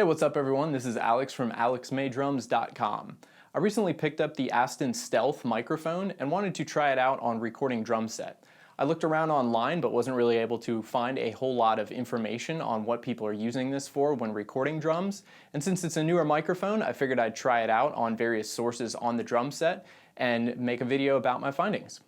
Hey, what's up everyone? This is Alex from alexmaydrums.com. I recently picked up the Aston Stealth microphone and wanted to try it out on recording drum set. I looked around online but wasn't really able to find a whole lot of information on what people are using this for when recording drums, and since it's a newer microphone, I figured I'd try it out on various sources on the drum set and make a video about my findings.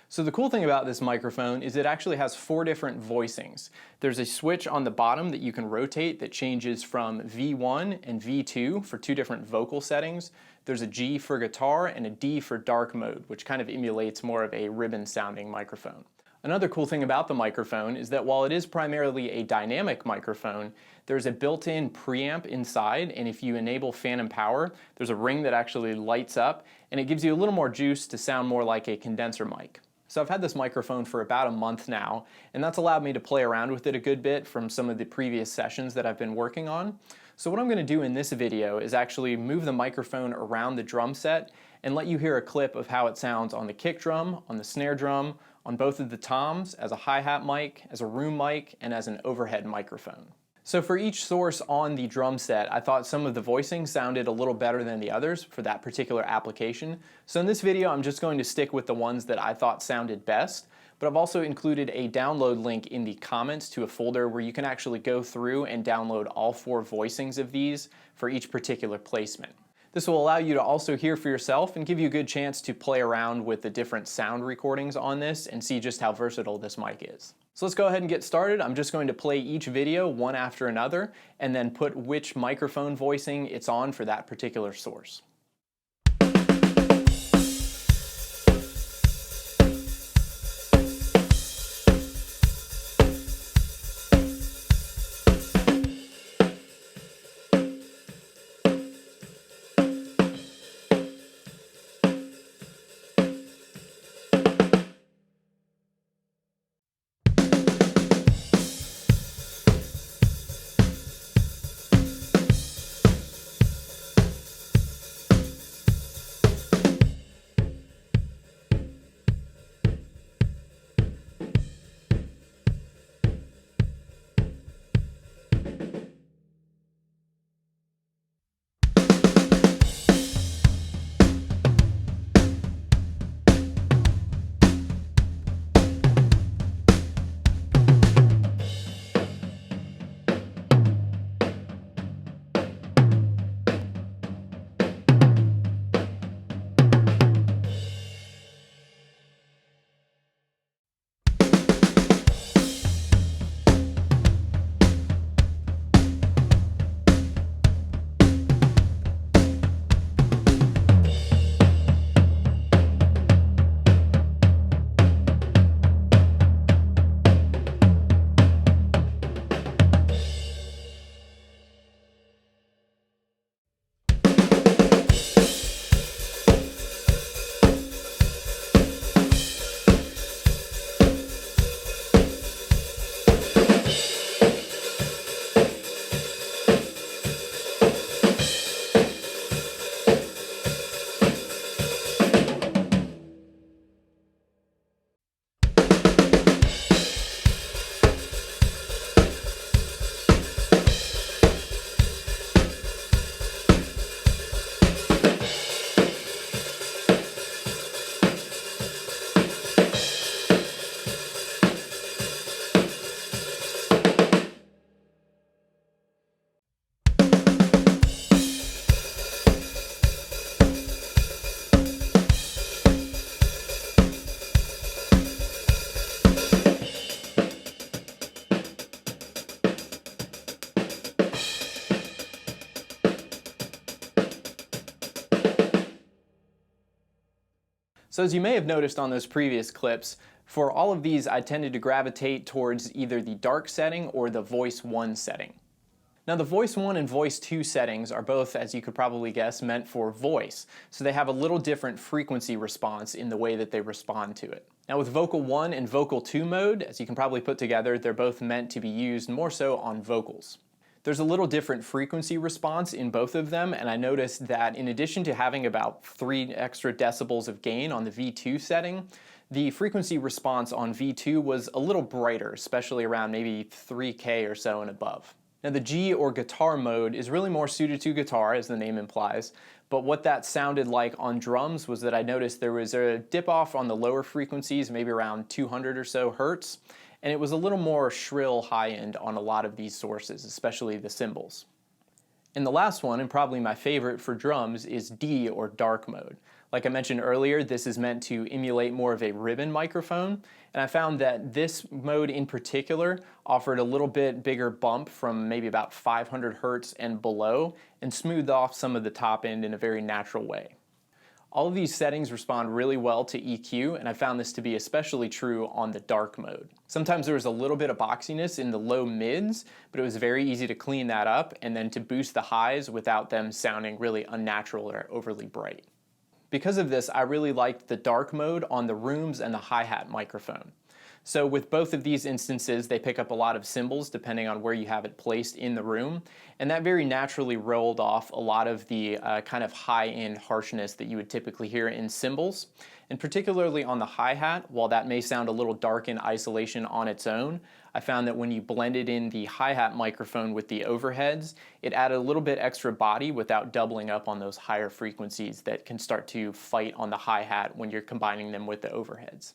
So the cool thing about this microphone is it actually has 4 different voicings. There's a switch on the bottom that you can rotate that changes from V1 and V2 for 2 different vocal settings. There's a G for guitar and a D for dark mode, which kind of emulates more of a ribbon sounding microphone. Another cool thing about the microphone is that while it is primarily a dynamic microphone, there's a built-in preamp inside, and if you enable phantom power, there's a ring that actually lights up, and it gives you a little more juice to sound more like a condenser mic. So I've had this microphone for about a month now, and that's allowed me to play around with it a good bit from some of the previous sessions that I've been working on. So what I'm going to do in this video is actually move the microphone around the drum set and let you hear a clip of how it sounds on the kick drum, on the snare drum, on both of the toms, as a hi-hat mic, as a room mic, and as an overhead microphone. So for each source on the drum set, I thought some of the voicings sounded a little better than the others for that particular application. So in this video, I'm just going to stick with the ones that I thought sounded best, but I've also included a download link in the comments to a folder where you can actually go through and download all 4 voicings of these for each particular placement. This will allow you to also hear for yourself and give you a good chance to play around with the different sound recordings on this and see just how versatile this mic is. So let's go ahead and get started. I'm just going to play each video one after another and then put which microphone voicing it's on for that particular source. So as you may have noticed on those previous clips, for all of these I tended to gravitate towards either the dark setting or the voice 1 setting. Now the voice 1 and voice 2 settings are both, as you could probably guess, meant for voice, so they have a little different frequency response in the way that they respond to it. Now with vocal 1 and vocal 2 mode, as you can probably put together, they're both meant to be used more so on vocals. There's a little different frequency response in both of them, and I noticed that in addition to having about 3 extra decibels of gain on the V2 setting, the frequency response on V2 was a little brighter, especially around maybe 3K or so and above. Now the G or guitar mode is really more suited to guitar, as the name implies, but what that sounded like on drums was that I noticed there was a dip off on the lower frequencies, maybe around 200 or so hertz, and it was a little more shrill high end on a lot of these sources, especially the cymbals. And the last one, and probably my favorite for drums, is D or dark mode. Like I mentioned earlier, this is meant to emulate more of a ribbon microphone, and I found that this mode in particular offered a little bit bigger bump from maybe about 500 hertz and below, and smoothed off some of the top end in a very natural way. All of these settings respond really well to EQ, and I found this to be especially true on the dark mode. Sometimes there was a little bit of boxiness in the low mids, but it was very easy to clean that up and then to boost the highs without them sounding really unnatural or overly bright. Because of this, I really liked the dark mode on the rooms and the hi-hat microphone. So with both of these instances, they pick up a lot of cymbals depending on where you have it placed in the room, and that very naturally rolled off a lot of the kind of high-end harshness that you would typically hear in cymbals. And particularly on the hi-hat, while that may sound a little dark in isolation on its own, I found that when you blended in the hi-hat microphone with the overheads, it added a little bit extra body without doubling up on those higher frequencies that can start to fight on the hi-hat when you're combining them with the overheads.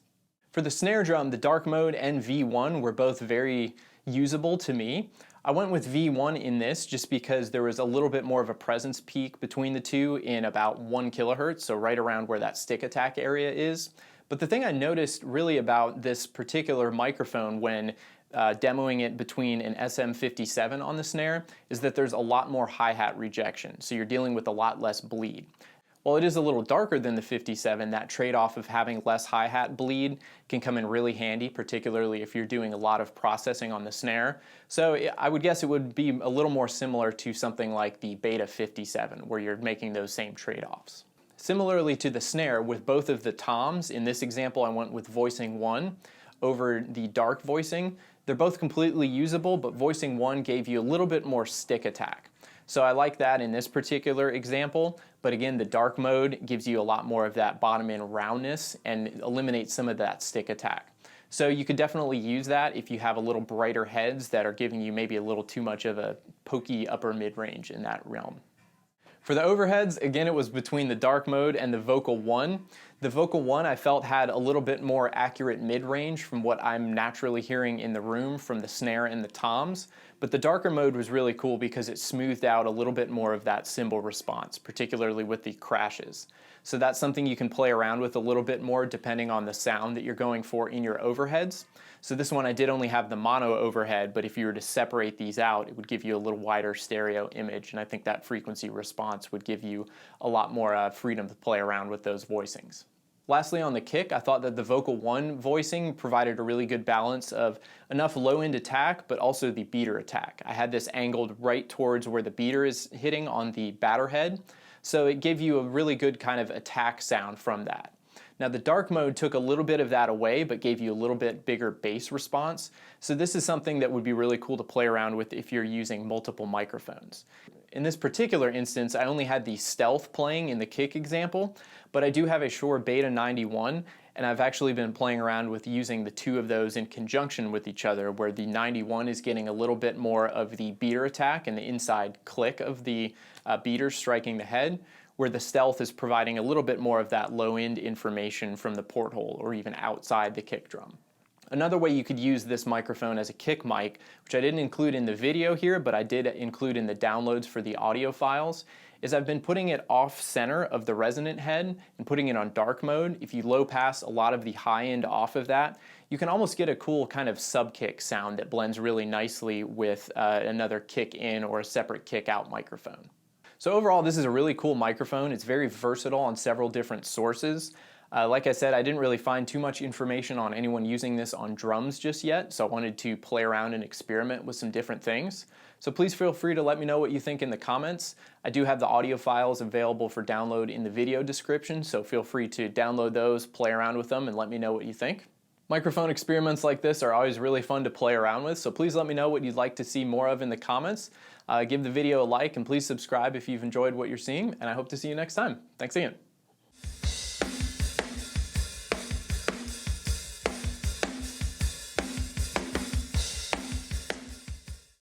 For the snare drum, the dark mode and V1 were both very usable to me. I went with V1 in this just because there was a little bit more of a presence peak between the two in about 1 kilohertz, so right around where that stick attack area is. But the thing I noticed really about this particular microphone when demoing it between an SM57 on the snare is that there's a lot more hi-hat rejection, so you're dealing with a lot less bleed. While it is a little darker than the 57, that trade-off of having less hi-hat bleed can come in really handy, particularly if you're doing a lot of processing on the snare. So I would guess it would be a little more similar to something like the Beta 57, where you're making those same trade-offs. Similarly to the snare, with both of the toms, in this example I went with voicing 1 over the dark voicing. They're both completely usable, but voicing 1 gave you a little bit more stick attack. So I like that in this particular example, but again, the dark mode gives you a lot more of that bottom end roundness and eliminates some of that stick attack. So you could definitely use that if you have a little brighter heads that are giving you maybe a little too much of a pokey upper mid-range in that realm. For the overheads, again, it was between the dark mode and the Vocal 1. The Vocal 1 I felt had a little bit more accurate mid-range from what I'm naturally hearing in the room from the snare and the toms, but the darker mode was really cool because it smoothed out a little bit more of that cymbal response, particularly with the crashes. So that's something you can play around with a little bit more depending on the sound that you're going for in your overheads. So this one I did only have the mono overhead, but if you were to separate these out, it would give you a little wider stereo image, and I think that frequency response would give you a lot more freedom to play around with those voicings. Lastly, on the kick, I thought that the Vocal 1 voicing provided a really good balance of enough low-end attack, but also the beater attack. I had this angled right towards where the beater is hitting on the batter head, so it gave you a really good kind of attack sound from that. Now the dark mode took a little bit of that away, but gave you a little bit bigger bass response. So this is something that would be really cool to play around with if you're using multiple microphones. In this particular instance, I only had the Stealth playing in the kick example, but I do have a Shure Beta 91, and I've actually been playing around with using the two of those in conjunction with each other, where the 91 is getting a little bit more of the beater attack and the inside click of the beater striking the head, where the Stealth is providing a little bit more of that low-end information from the porthole or even outside the kick drum. Another way you could use this microphone as a kick mic, which I didn't include in the video here, but I did include in the downloads for the audio files, is I've been putting it off center of the resonant head and putting it on dark mode. If you low pass a lot of the high end off of that, you can almost get a cool kind of sub-kick sound that blends really nicely with another kick in or a separate kick out microphone. So overall, this is a really cool microphone. It's very versatile on several different sources. Like I said, I didn't really find too much information on anyone using this on drums just yet, so I wanted to play around and experiment with some different things. So please feel free to let me know what you think in the comments. I do have the audio files available for download in the video description, so feel free to download those, play around with them, and let me know what you think. Microphone experiments like this are always really fun to play around with, so please let me know what you'd like to see more of in the comments. Give the video a like, and please subscribe if you've enjoyed what you're seeing, and I hope to see you next time. Thanks again.